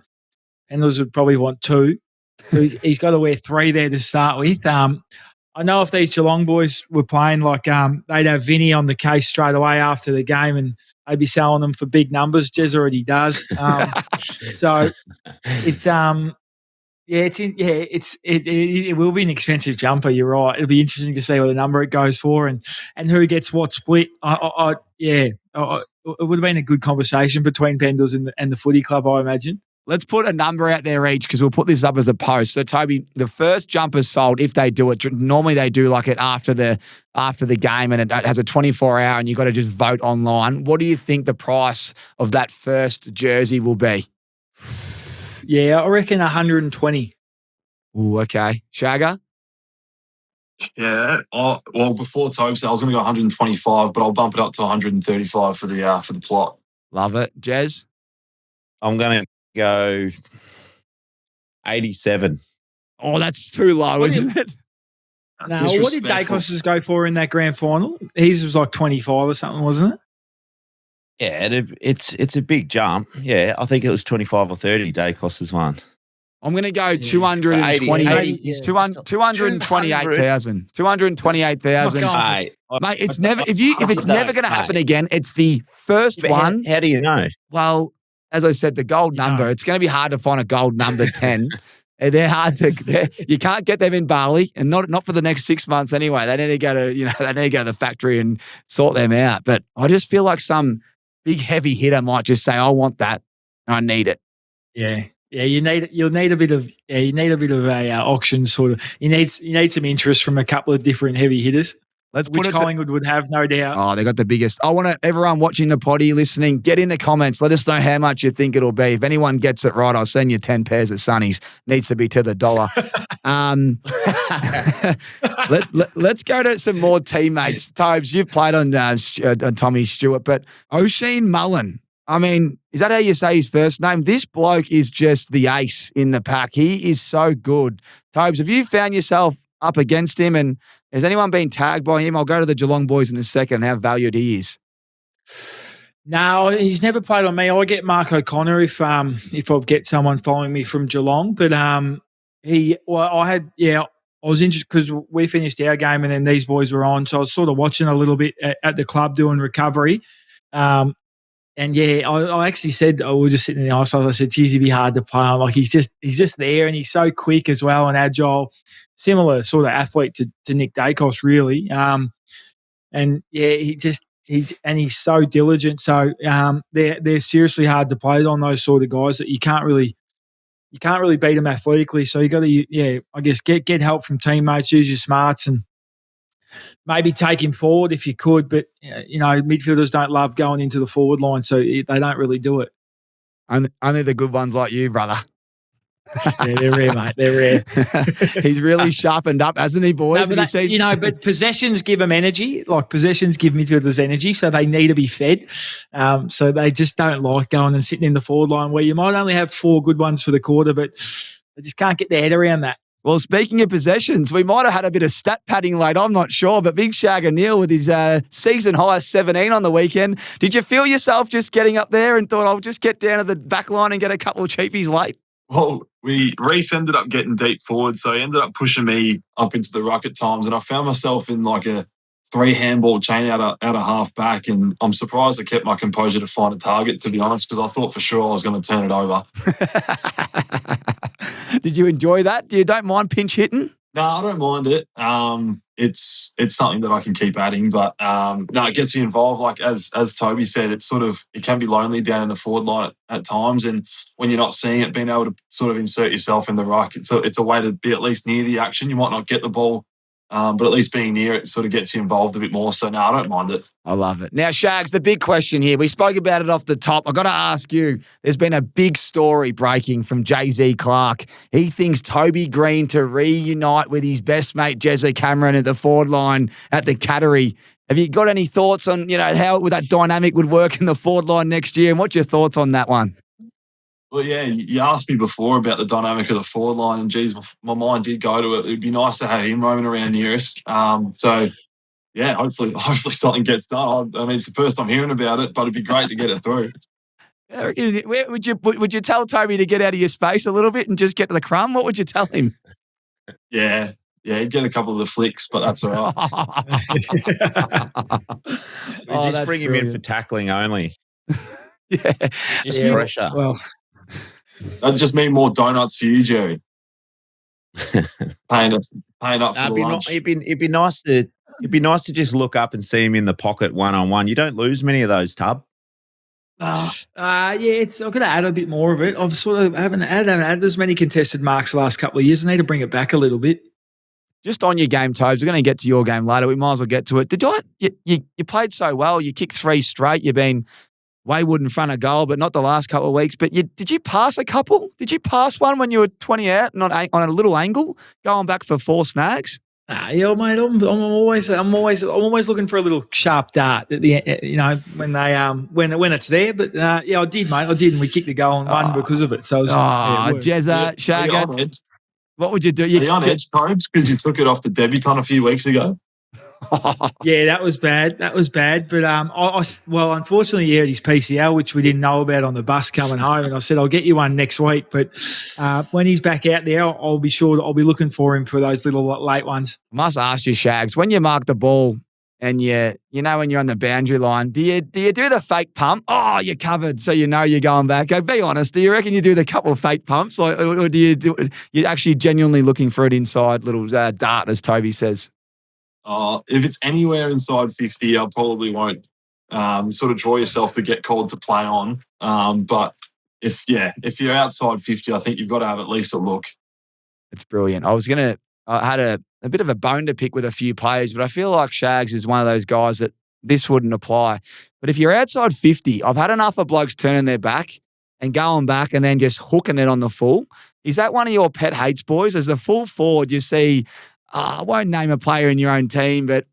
Pendles would probably want 2. So he's got to wear 3 there to start with. I know if these Geelong boys were playing, like they'd have Vinny on the case straight away after the game and they'd be selling them for big numbers. Jez already does. So it's it will be an expensive jumper. You're right. It'll be interesting to see what the number it goes for and who gets what split. It would have been a good conversation between Pendles and the footy club, I imagine. Let's put a number out there each because we'll put this up as a post. So, Toby, the first jumper's sold if they do it. Normally they do like it after the game and it has a 24-hour and you've got to just vote online. What do you think the price of that first jersey will be? Yeah, I reckon 120. Ooh, okay. Shagger? Yeah. Well, before Tobe said I was going to go 125, but I'll bump it up to 135 for the plot. Love it. Jez? I'm going to go 87. Oh, that's too low, isn't it? No, what did Dacos's go for in that grand final? His was like 25 or something, wasn't it? Yeah, it's a big jump. Yeah, I think it was 25 or 30 Dacos's one. I'm going to go 228,000. 228,000. Mate, it's never if it's never going to happen again. It's the first one. How do you know? Well, as I said, the gold number. It's going to be hard to find a gold number 10. They're hard to. You can't get them in Bali, and not for the next 6 months anyway. They need to go to they need to go to the factory and sort them out. But I just feel like some big heavy hitter might just say, "I want that. I need it." Yeah. Yeah, you'll need a bit of a auction sort of. You need some interest from a couple of different heavy hitters. Which Collingwood would have, no doubt. Oh, they got the biggest. I want everyone watching the potty, listening, get in the comments. Let us know how much you think it'll be. If anyone gets it right, I'll send you 10 pairs of sunnies. Needs to be to the dollar. Let's go to some more teammates. Tobes, you've played on Tommy Stewart, but Oisin Mullen. I mean, is that how you say his first name? This bloke is just the ace in the pack. He is so good. Tobes, have you found yourself up against him and has anyone been tagged by him? I'll go to the Geelong boys in a second, how valued he is. No, he's never played on me. I get Mark O'Connor if I get someone following me from Geelong. But I was interested because we finished our game and then these boys were on. So I was sort of watching a little bit at the club doing recovery. I actually said, we were just sitting in the ice. I said, geez, he'd be hard to play on. Like he's just there, and he's so quick as well and agile, similar sort of athlete to Nick Dacos, really. And yeah, he's so diligent. So they're seriously hard to play on, those sort of guys that you can't really beat them athletically. So you got to, I guess get help from teammates, use your smarts, and maybe take him forward if you could. But midfielders don't love going into the forward line, so they don't really do it. Only the good ones like you, brother. Yeah, they're rare, mate. They're rare. He's really sharpened up, hasn't he, boys? No, but possessions give them energy. Like possessions give midfielders energy, so they need to be fed. So they just don't like going and sitting in the forward line where you might only have 4 good ones for the quarter, but they just can't get their head around that. Well, speaking of possessions, we might have had a bit of stat padding late. I'm not sure, but big Shagger Neil with his season high 17 on the weekend. Did you feel yourself just getting up there and thought, I'll just get down to the back line and get a couple of cheapies late? Well, Reece ended up getting deep forward, so he ended up pushing me up into the ruck at times, and I found myself in like a 3 handball chain out of half back, and I'm surprised I kept my composure to find a target, to be honest, because I thought for sure I was going to turn it over. Did you enjoy that? Don't mind pinch hitting? No, I don't mind it. It's something that I can keep adding, but it gets you involved. Like as Toby said, it can be lonely down in the forward line at times, and when you're not seeing it, being able to sort of insert yourself in the ruck, it's a way to be at least near the action. You might not get the ball, but at least being near it sort of gets you involved a bit more. So, no, I don't mind it. I love it. Now, Shags, the big question here. We spoke about it off the top. I've got to ask you, there's been a big story breaking from Jay-Z Clark. He thinks Toby Greene to reunite with his best mate, Jezza Cameron, at the forward line at the Cattery. Have you got any thoughts on, how that dynamic would work in the forward line next year? And what's your thoughts on that one? Well, yeah, you asked me before about the dynamic of the forward line, and geez, my mind did go to it. It'd be nice to have him roaming around near us. So, yeah, hopefully something gets done. I mean, it's the first I'm hearing about it, but it'd be great to get it through. Would you tell Toby to get out of your space a little bit and just get to the crumb? What would you tell him? Yeah, he'd get a couple of the flicks, but that's all right. We just bring him in for tackling only. Yeah. Just pressure. Well, that'd just mean more donuts for you, Jerry. paying up for the lunch. It'd be nice to just look up and see him in the pocket 1-on-1. You don't lose many of those, Tub. I've got to add a bit more of it. I've sort of haven't had as many contested marks the last couple of years. I need to bring it back a little bit. Just on your game, Tobes, we're going to get to your game later. We might as well get to it. You played so well. You kicked 3 straight. You've been wayward in front of goal, but not the last couple of weeks. But did you pass a couple? Did you pass one when you were 20 out and on a little angle, going back for 4 snags? Yeah, mate. I'm always looking for a little sharp dart at the when they when it's there. But I did, mate. I did, and we kicked the goal and won because of it. So, Jezza, Shagger, what would you do? Are you on edge, Tobes, because you took it off the debutante a few weeks ago? Yeah, that was bad. But unfortunately, he had his PCL, which we didn't know about on the bus coming home. And I said, I'll get you one next week. But when he's back out there, I'll be be looking for him for those little late ones. I must ask you, Shags, when you mark the ball and when you're on the boundary line, do you do the fake pump? Oh, you're covered, so you're going back. Go, be honest. Do you reckon you do the couple of fake pumps, or do you're actually genuinely looking for it inside little dart, as Toby says? If it's anywhere inside 50, I probably won't sort of draw yourself to get called to play on. But if you're outside 50, I think you've got to have at least a look. It's brilliant. I had a bit of a bone to pick with a few players, but I feel like Shags is one of those guys that this wouldn't apply. But if you're outside 50, I've had enough of blokes turning their back and going back and then just hooking it on the full. Is that one of your pet hates, boys? As the full forward, you see, I won't name a player in your own team, but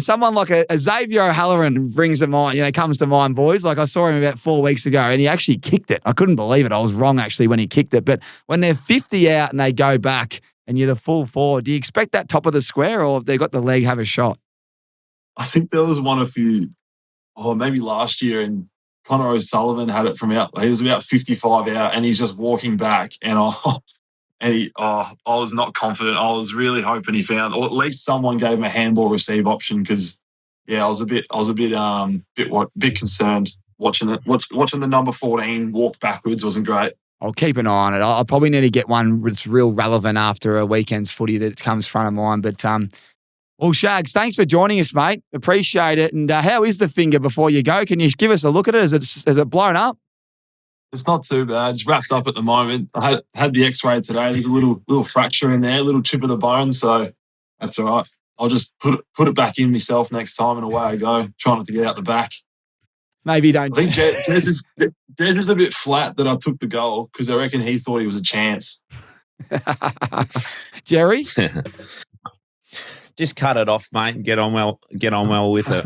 someone like a Xavier O'Halloran brings to mind, comes to mind, boys. Like I saw him about 4 weeks ago and he actually kicked it. I couldn't believe it. I was wrong actually when he kicked it. But when they're 50 out and they go back and you're the full forward, do you expect that top of the square, or if they've got the leg, have a shot? I think there was one maybe last year, and Connor O'Sullivan had it he was about 55 out and he's just walking back and I was not confident. I was really hoping he found, or at least someone gave him a handball receive option, because I was a bit concerned. watching the number 14 walk backwards wasn't great. I'll keep an eye on it. I'll probably need to get one that's real relevant after a weekend's footy that comes front of mind. But, well, Shags, thanks for joining us, mate. Appreciate it. And how is the finger before you go? Can you give us a look at it? Is it blown up? It's not too bad. It's wrapped up at the moment. I had the X-ray today. There's a little fracture in there, a little chip of the bone. So that's all right. I'll just put it back in myself next time, and away I go. Try not to get out the back. Maybe you don't. I think Jez is a bit flat that I took the goal because I reckon he thought he was a chance. Jerry? Just cut it off, mate, and get on well with it.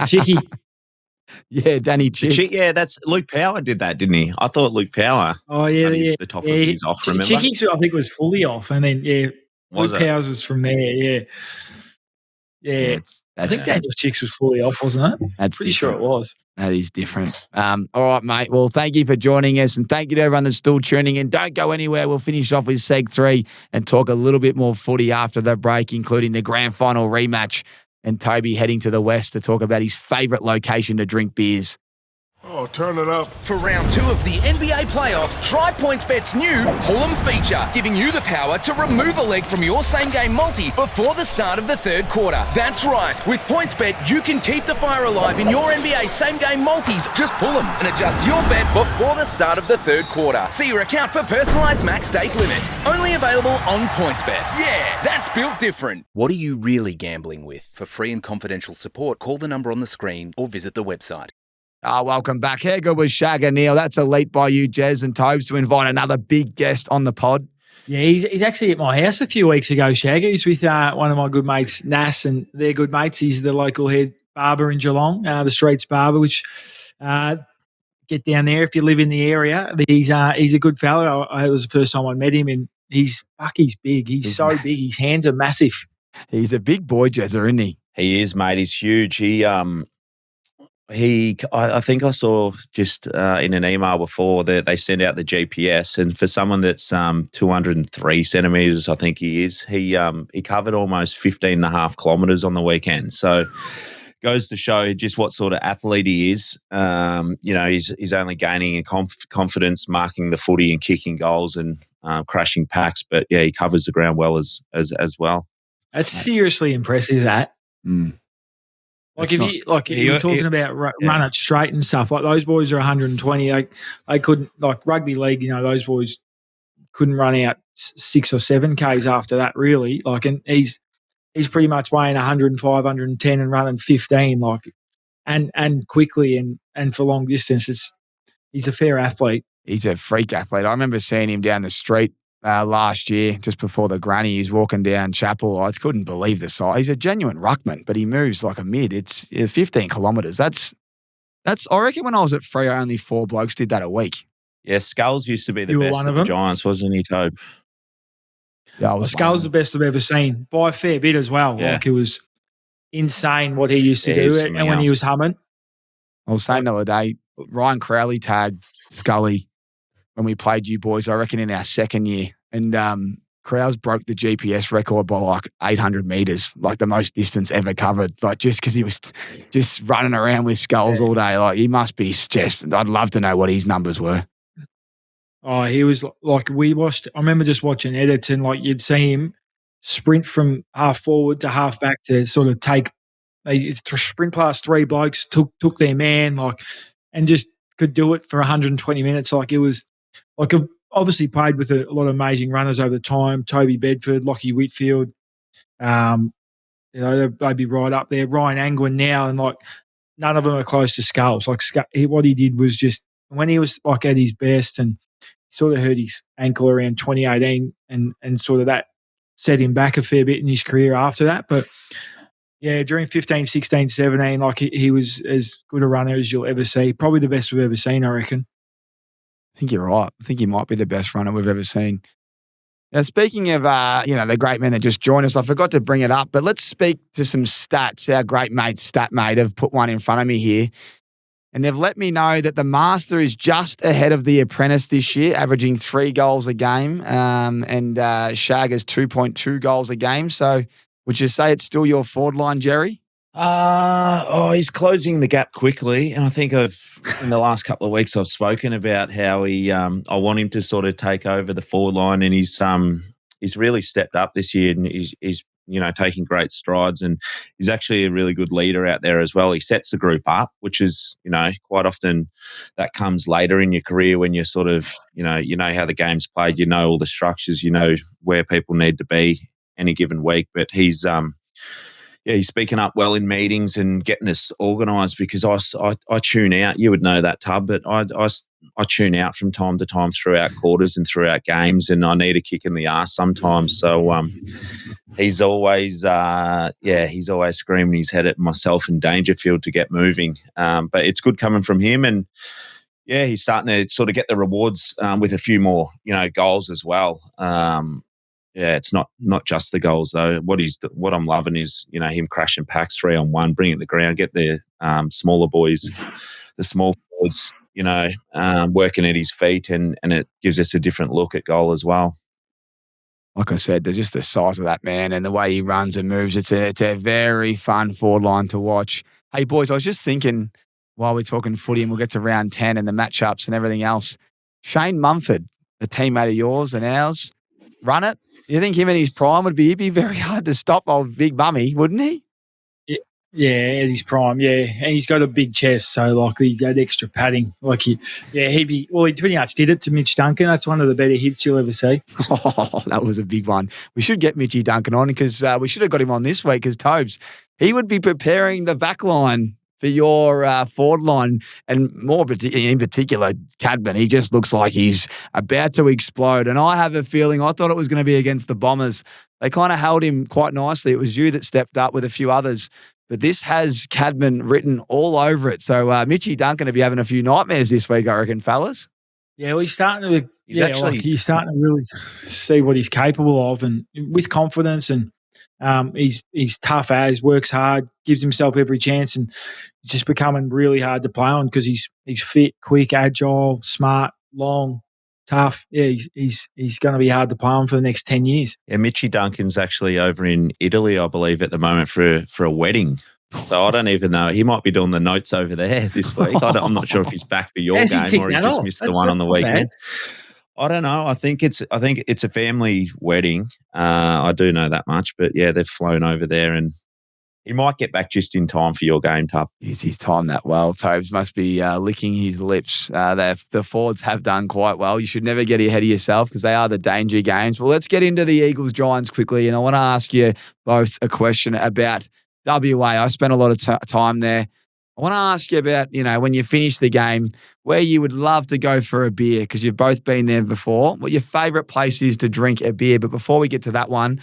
Chicky. Yeah, Danny Chick. That's Luke Power did that, didn't he? I thought Luke Power. Oh yeah, the top of his off. Remember, Chicky I think was fully off, and then Luke Powers was from there. Yeah. I think Daniel Chicks was fully off, wasn't it? That's pretty sure it was. That is different. All right, mate. Well, thank you for joining us, and thank you to everyone that's still tuning in. Don't go anywhere. We'll finish off with Seg 3 and talk a little bit more footy after the break, including the grand final rematch and Toby heading to the west to talk about his favourite location to drink beers. Oh, turn it up. For round 2 of the NBA playoffs, try PointsBet's new Pull'em feature, giving you the power to remove a leg from your same-game multi before the start of the third quarter. That's right. With PointsBet, you can keep the fire alive in your NBA same-game multis. Just pull them and adjust your bet before the start of the third quarter. See your account for personalised max stake limit. Only available on PointsBet. Yeah, that's built different. What are you really gambling with? For free and confidential support, call the number on the screen or visit the website. Welcome back. How good was Shagger Neil? That's elite by you, Jez and Tobes, to invite another big guest on the pod. Yeah, he's actually at my house a few weeks ago, Shagger. He's with one of my good mates, Nas, and they're good mates. He's the local head barber in Geelong, the Streets Barber, which get down there if you live in the area. He's a good fella. It was the first time I met him, and he's big. He's so big. His hands are massive. He's a big boy, Jezza, isn't he? He is, mate. He's huge. I think I saw just in an email before that they send out the GPS, and for someone that's 203 centimetres, I think he is, he covered almost 15.5 kilometres on the weekend. So goes to show just what sort of athlete he is. He's only gaining in confidence, marking the footy and kicking goals and crashing packs. But yeah, he covers the ground well as well. That's seriously impressive. That. Mm. If you're talking about run it straight and stuff, like those boys are 120. They couldn't, like rugby league, those boys couldn't run out 6 or 7 Ks after that, really. Like, and he's pretty much weighing 105, 110 and running 15, like, and quickly and for long distance. He's a fair athlete. He's a freak athlete. I remember seeing him down the street last year, just before the granny. He's walking down Chapel. I couldn't believe the size. He's a genuine ruckman, but he moves like a mid. It's 15 kilometres. That's. I reckon when I was at Freo, only 4 blokes did that a week. Yeah, Skulls used to be the best of the Giants, wasn't he, Tobe? Yeah, Skulls the best I've ever seen by a fair bit as well. Yeah. Like, it was insane what he used to do, and when he was humming. I was saying the other day, Ryan Crowley tagged Scully when we played you boys, I reckon in our second year. And Crowds broke the GPS record by like 800 metres, like the most distance ever covered, like just because he was just running around with Skulls all day. Like, he must be just, I'd love to know what his numbers were. Oh, he was like, I remember just watching edits, and like you'd see him sprint from half forward to half back to sort of they sprint past 3 blokes, took their man, like, and just could do it for 120 minutes. Like, it was like obviously played with a lot of amazing runners over the time. Toby Bedford, Lockie Whitfield, they'd be right up there. Ryan Angwin now, and like none of them are close to Skulls. Like, what he did was just when he was like at his best, and sort of hurt his ankle around 2018, and sort of that set him back a fair bit in his career after that. But yeah, during 15, 16, 17, like he was as good a runner as you'll ever see. Probably the best we've ever seen, I reckon. I think you're right. I think he might be the best runner we've ever seen. Now, speaking of, the great men that just joined us, I forgot to bring it up, but let's speak to some stats. Our great mate, StatMate, have put one in front of me here, and they've let me know that the Master is just ahead of the Apprentice this year, averaging 3 goals a game, and Shagger's 2.2 goals a game. So would you say it's still your forward line, Jerry? He's closing the gap quickly, and I think in the last couple of weeks I've spoken about how I want him to sort of take over the forward line, and he's really stepped up this year, and he's taking great strides, and he's actually a really good leader out there as well. He sets the group up, which is quite often that comes later in your career when you're sort of you know how the game's played, all the structures, where people need to be any given week, but he's speaking up well in meetings and getting us organised, because I tune out. You would know that, Tub, but I tune out from time to time throughout quarters and throughout games, and I need a kick in the arse sometimes. So he's always screaming his head at myself and Dangerfield to get moving. But it's good coming from him, and he's starting to sort of get the rewards with a few more goals as well. It's not just the goals though. What I'm loving is him crashing packs 3-on-1, bringing it to the ground, get the smaller boys, the small forwards, working at his feet, and it gives us a different look at goal as well. Like I said, there's just the size of that man and the way he runs and moves. It's a very fun forward line to watch. Hey boys, I was just thinking while we're talking footy, and we'll get to round 10 and the matchups and everything else. Shane Mumford, a teammate of yours and ours, run it. You think him in his prime he'd be very hard to stop, old Big Mummy, wouldn't he? Yeah, at his prime, yeah. And he's got a big chest, so like he got extra padding. Like he pretty much did it to Mitch Duncan. That's one of the better hits you'll ever see. Oh, that was a big one. We should get Mitchy Duncan on, because we should have got him on this week, because Tobes, he would be preparing the back line for your forward line, and more in particular, Cadman. He just looks like he's about to explode. And I have a feeling, I thought it was going to be against the Bombers. They kind of held him quite nicely. It was you that stepped up with a few others. But this has Cadman written all over it. So Mitchy Duncan will be having a few nightmares this week, I reckon, fellas. Yeah, well, he's starting to really see what he's capable of, and with confidence, and he's tough as, works hard, gives himself every chance, and he's just becoming really hard to play on because he's fit, quick, agile, smart, long, tough. Yeah, he's going to be hard to play on for the next 10 years. Yeah, Mitchy Duncan's actually over in Italy, I believe, at the moment for a wedding. So I don't even know. He might be doing the notes over there this week. I'm not sure if he's back for your game or he just missed the one on the weekend. I don't know. I think it's a family wedding. I do know that much, but yeah, they've flown over there, and he might get back just in time for your game, Tup. He's timed that well. Tobes must be licking his lips. The forwards have done quite well. You should never get ahead of yourself, because they are the danger games. Well, let's get into the Eagles-Giants quickly, and I want to ask you both a question about WA. I spent a lot of time there. I want to ask you about, when you finish the game, where you would love to go for a beer, because you've both been there before, what your favourite place is to drink a beer. But before we get to that one,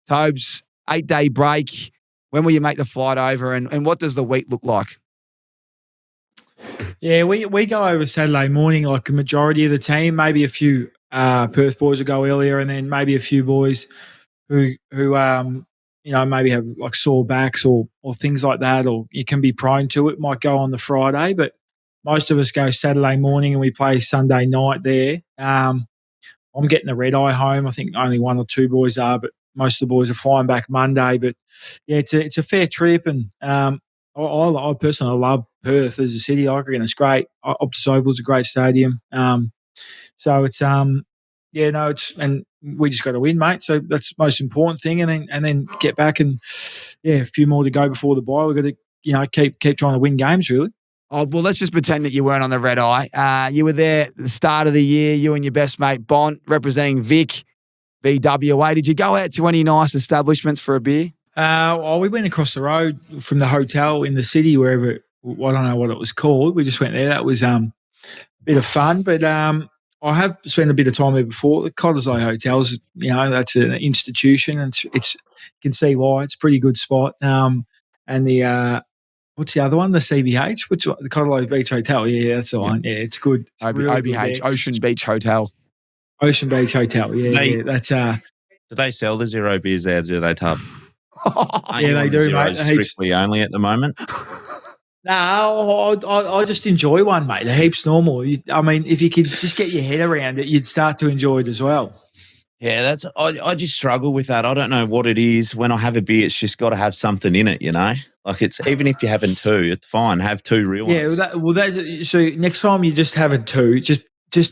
Tobes, 8-day break, when will you make the flight over, and what does the week look like? Yeah, we go over Saturday morning, like a majority of the team. Maybe a few Perth boys will go earlier, and then maybe a few boys who maybe have like sore backs or things like that, or you can be prone to it, might go on the Friday. But most of us go Saturday morning and we play Sunday night there. I'm getting the red eye home. I think only one or two boys are, but most of the boys are flying back Monday. But yeah, it's a fair trip, and I personally love Perth as a city. I reckon it's great. Optus Oval's a great stadium. So it's and we just got to win, mate. So that's the most important thing, and then get back, and a few more to go before the bye. We've got to keep trying to win games, really. Oh, well, let's just pretend that you weren't on the red eye. You were there at the start of the year, you and your best mate Bont, representing Vic, VWA. Did you go out to any nice establishments for a beer? We went across the road from the hotel in the city, wherever I don't know what it was called. We just went there. That was a bit of fun, but I have spent a bit of time there before. The Cottesloe Hotels, that's an institution, and it's you can see why. It's a pretty good spot. And the what's the other one? The CBH? Which one? The Cottesloe Beach Hotel. Yeah, that's the one. Yeah, it's good. It's really OBH, good, Ocean Beach Hotel. Ocean Beach Hotel. Yeah, that's. Do they sell the zero beers there? Do they, Tub? Yeah, they do, mate. Strictly only at the moment. No, I just enjoy one, mate. A heap's normal. I mean, if you could just get your head around it, you'd start to enjoy it as well. Yeah, I just struggle with that. I don't know what it is. When I have a beer, it's just got to have something in it, you know? Like it's even if you're having two, it's fine. Have two real ones. So next time you just have a two, just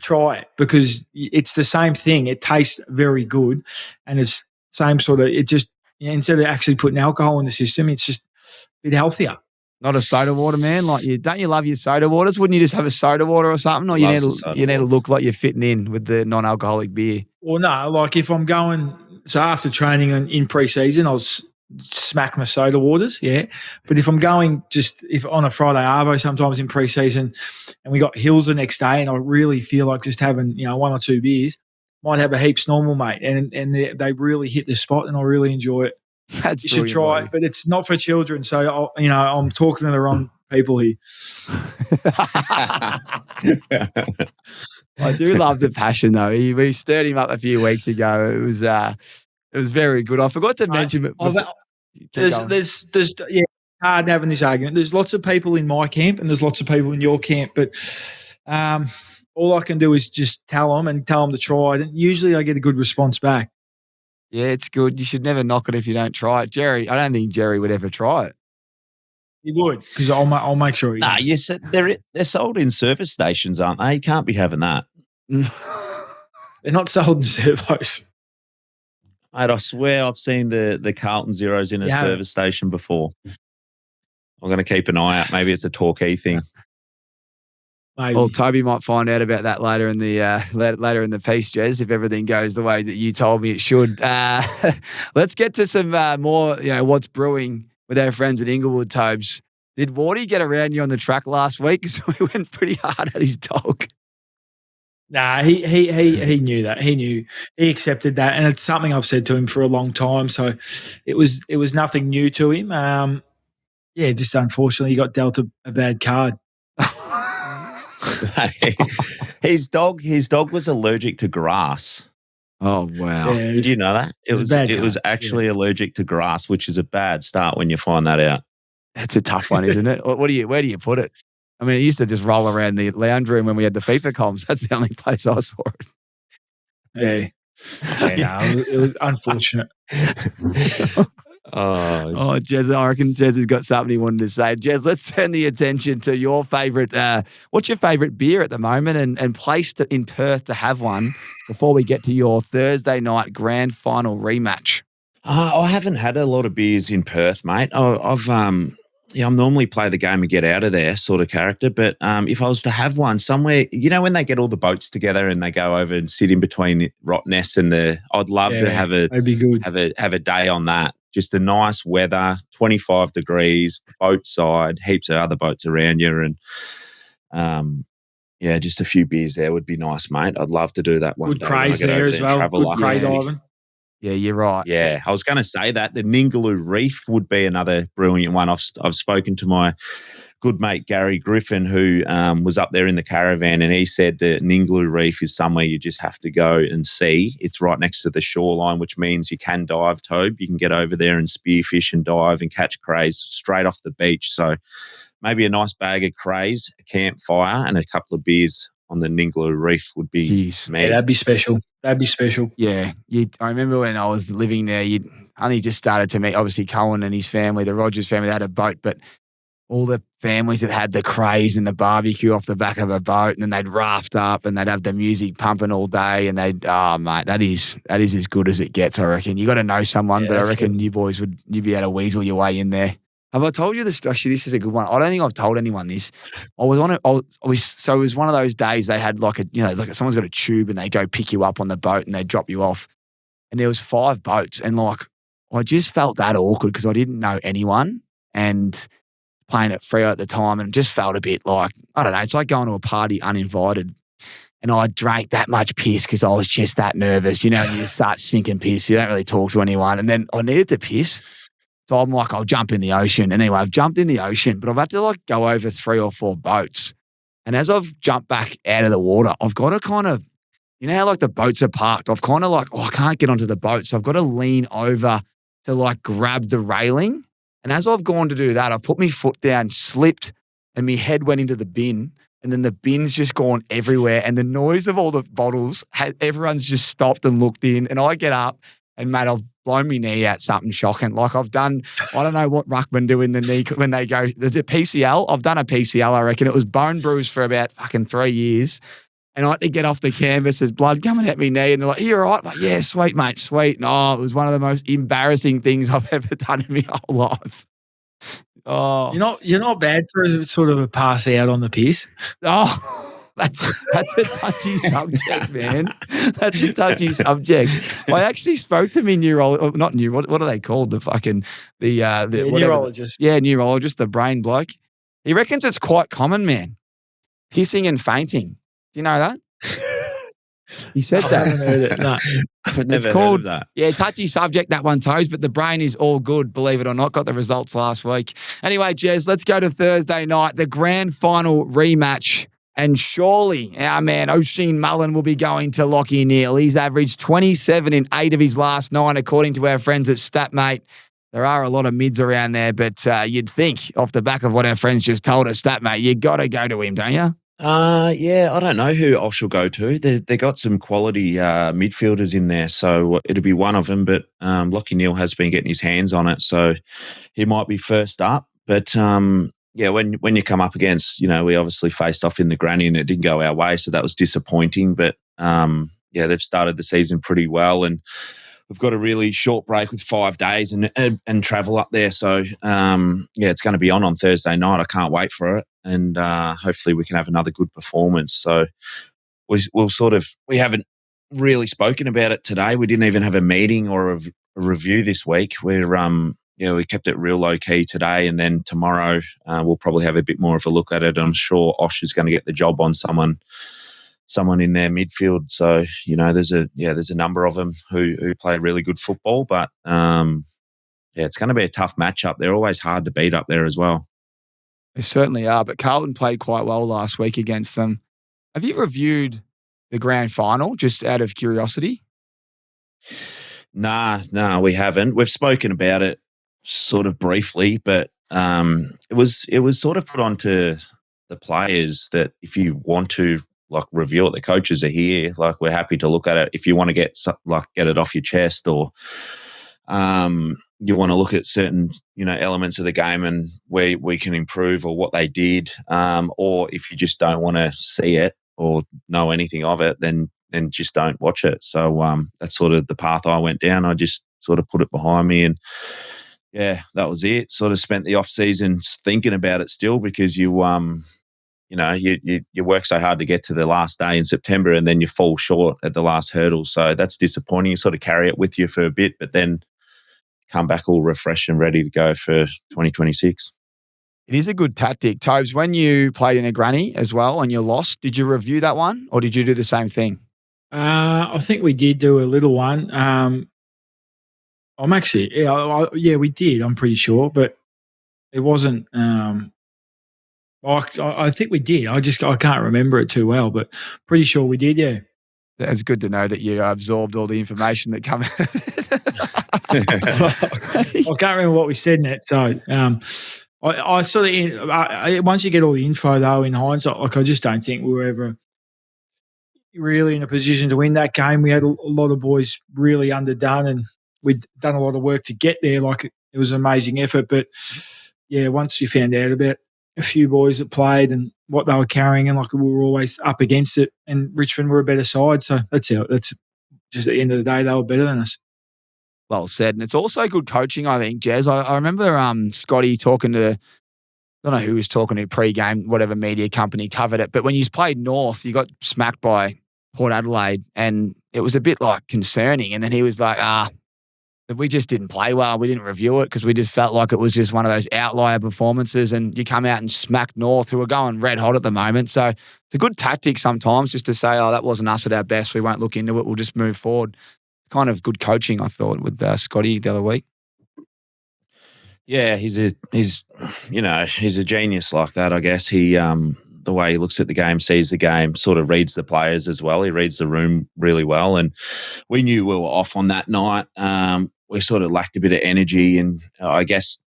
try it because it's the same thing. It tastes very good, and it's same sort of. It just instead of actually putting alcohol in the system, it's just a bit healthier. Not a soda water man, like don't you love your soda waters? Wouldn't you just have a soda water or something? Or you need to look like you're fitting in with the non-alcoholic beer. Well, no, like if I'm going, so after training in pre-season, I'll smack my soda waters, yeah. But if I'm going if on a Friday arvo sometimes in pre-season and we got hills the next day and I really feel like just having, one or two beers, might have a heaps normal, mate. And they really hit the spot and I really enjoy it. You should try it, but it's not for children. So, I'm talking to the wrong people here. I do love the passion, though. We stirred him up a few weeks ago. It was very good. I forgot to mention it. There's hard having this argument. There's lots of people in my camp and there's lots of people in your camp, but all I can do is just tell them to try it. And usually I get a good response back. Yeah, it's good. You should never knock it if you don't try it. Jerry, I don't think Jerry would ever try it. He would, because I'll make sure he does. Yes, they're sold in service stations, aren't they? You can't be having that. They're not sold in servos. Mate, I swear I've seen the Carlton Zeros in a service station before. I'm going to keep an eye out. Maybe it's a Torquay thing. Maybe. Well, Toby might find out about that later in the piece, Jez, if everything goes the way that you told me it should. Let's get to some more, what's brewing with our friends at Inglewood, Tobes. Did Wardy get around you on the track last week? Because we went pretty hard at his dog. Nah, he knew that. He accepted that, and it's something I've said to him for a long time. So it was nothing new to him. Just unfortunately, he got dealt a bad card. His dog was allergic to grass. Oh wow! Yeah, did you know that? It was actually allergic to grass, which is a bad start when you find that out. That's a tough one, isn't it? Where do you put it? I mean, it used to just roll around the lounge room when we had the FIFA comms. That's the only place I saw it. It was unfortunate. Oh, Jez, I reckon Jez has got something he wanted to say. Jez, let's turn the attention to your favourite. What's your favourite beer at the moment and place in Perth to have one before we get to your Thursday night grand final rematch? I haven't had a lot of beers in Perth, mate. I'm normally play the game and get out of there sort of character. But if I was to have one somewhere, when they get all the boats together and they go over and sit in between Rottnest and I'd love to have that'd be good. Have a day on that. Just a nice weather, 25 degrees, boat side, heaps of other boats around you. And just a few beers there would be nice, mate. I'd love to do that one. Good craze there as well. Good craze, Ivan. Yeah, you're right. Yeah, I was going to say that. The Ningaloo Reef would be another brilliant one. I've spoken to my good mate Gary Griffin, who was up there in the caravan, and he said that Ningaloo Reef is somewhere you just have to go and see. It's right next to the shoreline, which means you can dive, Tobe. You can get over there and spearfish and dive and catch crays straight off the beach. So maybe a nice bag of crays, a campfire, and a couple of beers on the Ningaloo Reef would be that'd be special. Yeah. I remember when I was living there, you'd only just started to meet, obviously, Cohen and his family, the Rogers family, they had a boat, but all the families that had the craze and the barbecue off the back of a boat, and then they'd raft up and they'd have the music pumping all day, and mate, that is as good as it gets, I reckon. You got to know someone, but I reckon you boys you'd be able to weasel your way in there. Have I told you this? Actually, this is a good one. I don't think I've told anyone this. So it was one of those days they had like someone's got a tube and they go pick you up on the boat and they drop you off. And there was 5 boats, and I just felt that awkward because I didn't know anyone and playing at Freo at the time, and just felt a bit like, I don't know, it's like going to a party uninvited. And I drank that much piss because I was just that nervous. You just start sinking piss. You don't really talk to anyone. And then I needed to piss. So I'm like, I'll jump in the ocean. And anyway, I've jumped in the ocean, but I've had to go over 3 or 4 boats. And as I've jumped back out of the water, I've got to kind of, how the boats are parked? I've kind of I can't get onto the boat. So I've got to lean over to grab the railing. And as I've gone to do that, I've put my foot down, slipped, and my head went into the bin. and then the bin's just gone everywhere, and the noise of all the bottles, everyone's just stopped and looked in, and I get up, and mate, I've blown my knee out something shocking. Like I don't know what ruckmen do in the knee when they go, there's a PCL. I've done a PCL, I reckon. It was bone bruised for about fucking 3 years. And I had to get off the canvas. There's blood coming at my knee. And they're like, you all right? I'm like, yeah, sweet, mate, sweet. And it was one of the most embarrassing things I've ever done in my whole life. Oh, You're not bad for sort of a pass out on the piss. Oh, that's a touchy subject, man. That's a touchy subject. I actually spoke to me what are they called? The neurologist. Yeah, neurologist, the brain bloke. He reckons it's quite common, man. Pissing and fainting. Do you know that? He said that. I haven't heard it. No. I've never It's called, heard of that. yeah, touchy subject, that one, Toes, but the brain is all good, believe it or not. Got the results last week. Anyway, Jez, let's go to Thursday night, the grand final rematch. And surely our man, Oisin Mullen, will be going to Lachie Neale. He's averaged 27 in 8 of his last 9, according to our friends at StatMate. There are a lot of mids around there, but you'd think, off the back of what our friends just told us, StatMate, you got to go to him, don't you? Yeah, I don't know who Osh will go to. They got some quality midfielders in there, so it'll be one of them. But Lachie Neale has been getting his hands on it, so he might be first up. But yeah, when you come up against, we obviously faced off in the granny and it didn't go our way, so that was disappointing. But yeah, they've started the season pretty well, and we've got a really short break with 5 days and travel up there. So yeah, it's going to be on Thursday night. I can't wait for it. And hopefully we can have another good performance. So we haven't really spoken about it today. We didn't even have a meeting or a review this week. We kept it real low key today, and then tomorrow we'll probably have a bit more of a look at it. I'm sure Osh is going to get the job on someone in their midfield. So there's a number of them who play really good football, but yeah, it's going to be a tough matchup. They're always hard to beat up there as well. They certainly are, but Carlton played quite well last week against them. Have you reviewed the grand final, just out of curiosity? Nah, we haven't. We've spoken about it sort of briefly, but it was sort of put onto the players that if you want to review it, the coaches are here. We're happy to look at it. If you want to get it off your chest, or you want to look at certain, elements of the game and where we can improve or what they did, or if you just don't want to see it or know anything of it, then just don't watch it. So that's sort of the path I went down. I just sort of put it behind me, and yeah, that was it. Sort of spent the off season thinking about it still, because you work so hard to get to the last day in September, and then you fall short at the last hurdle. So that's disappointing. You sort of carry it with you for a bit, but then come back all refreshed and ready to go for 2026. It is a good tactic. Tobes, when you played in a granny as well and you lost, did you review that one, or did you do the same thing? I think we did do a little one. We did, I'm pretty sure, but it wasn't I think we did. I can't remember it too well, but pretty sure we did, yeah. It's good to know that you absorbed all the information that came. I can't remember what we said in it. So I sort of, once you get all the info though, in hindsight, I just don't think we were ever really in a position to win that game. We had a lot of boys really underdone, and we'd done a lot of work to get there. It was an amazing effort. But yeah, once you found out about a few boys that played and what they were carrying, and we were always up against it, and Richmond were a better side. So that's just at the end of the day, they were better than us. Well said. And it's also good coaching, I think, Jez. I remember Scotty talking to, I don't know who was talking to pre-game, whatever media company covered it, but when you played North, you got smacked by Port Adelaide, and it was a bit concerning. And then he was like, we just didn't play well. We didn't review it because we just felt like it was just one of those outlier performances, and you come out and smack North, who are going red hot at the moment. So it's a good tactic sometimes just to say, that wasn't us at our best. We won't look into it. We'll just move forward. Kind of good coaching, I thought, with Scotty the other week. Yeah, he's a genius like that, I guess. He the way he looks at the game, sees the game, sort of reads the players as well. He reads the room really well, and we knew we were off on that night. We sort of lacked a bit of energy, and I guess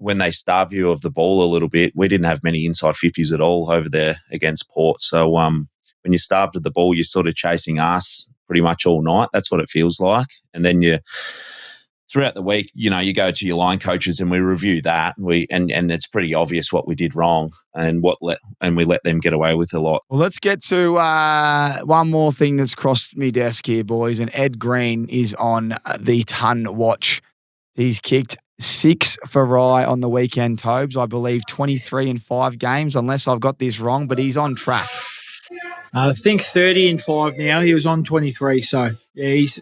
when they starve you of the ball a little bit, we didn't have many inside 50s at all over there against Port. So when you're starved of the ball, you're sort of chasing us pretty much all night. That's what it feels like. And then throughout the week, you go to your line coaches and we review that. And it's pretty obvious what we did wrong and we let them get away with a lot. Well, let's get to one more thing that's crossed me desk here, boys. And Ed Green is on the ton watch. He's kicked 6 for Rye on the weekend, Tobes. I believe 23 in 5 games, unless I've got this wrong, but he's on track. I think 30 in 5 now. He was on 23. So, yeah, he's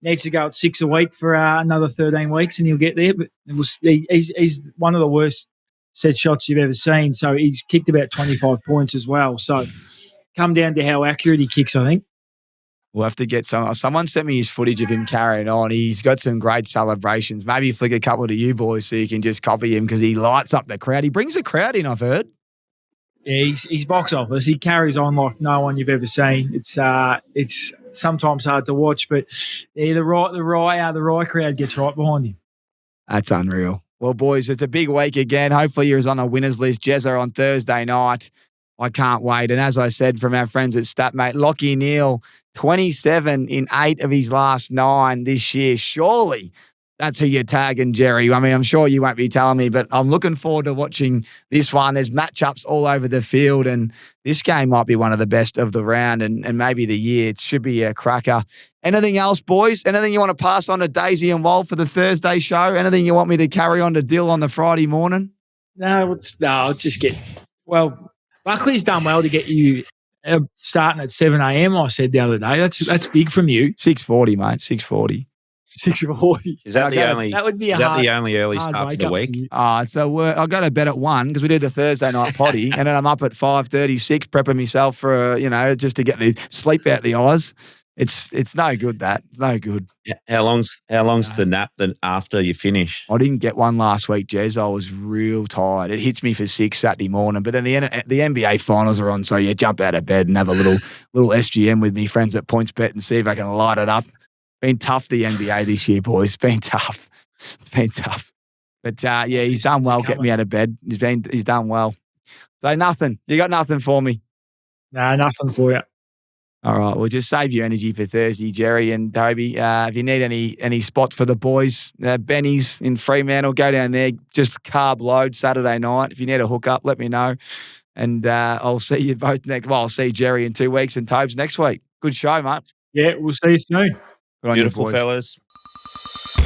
needs to go at 6 a week for another 13 weeks and he'll get there. But he's one of the worst set shots you've ever seen. So he's kicked about 25 points as well. So come down to how accurate he kicks, I think. We'll have to get someone sent me his footage of him carrying on. He's got some great celebrations. Maybe flick a couple to you boys so you can just copy him because he lights up the crowd. He brings the crowd in, I've heard. Yeah, he's box office. He carries on like no one you've ever seen. It's sometimes hard to watch, but yeah, the Rye crowd gets right behind him. That's unreal. Well, boys, it's a big week again. Hopefully you're on a winners list. Jezza on Thursday night. I can't wait. And as I said from our friends at StatMate, Lachie Neale, 27 in 8 of his last 9 this year. Surely that's who you're tagging, Jerry. I mean, I'm sure you won't be telling me, but I'm looking forward to watching this one. There's matchups all over the field, and this game might be one of the best of the round and maybe the year. It should be a cracker. Anything else, boys? Anything you want to pass on to Daisy and Walt for the Thursday show? Anything you want me to carry on to Dill on the Friday morning? No, I'll just get – well, Buckley's done well to get you starting at 7 a.m, I said the other day. That's big from you. 6:40, mate, 6:40. 6:40. Is that That would be the only early start for the week? So I'll go to bed at 1 because we do the Thursday night potty, and then I'm up at 5:36 prepping myself for just to get the sleep out the eyes. It's no good. It's no good. How long's the nap then after you finish? I didn't get one last week, Jez. I was real tired. It hits me for 6 Saturday morning, but then the NBA finals are on, so you jump out of bed and have a little SGM with me friends at PointsBet and see if I can light it up. Been tough, the NBA this year, boys. It's been tough. But he's done well. Get me out of bed. He's done well. So nothing. You got nothing for me? No, nothing for you. All right. Well, just save your energy for Thursday, Jerry and Toby. If you need any spots for the boys, Benny's in Fremantle, go down there. Just carb load Saturday night. If you need a hookup, let me know. And I'll see you both I'll see Jerry in 2 weeks and Tobes next week. Good show, mate. Yeah, we'll see you soon. Good on Beautiful you, boys. fellas.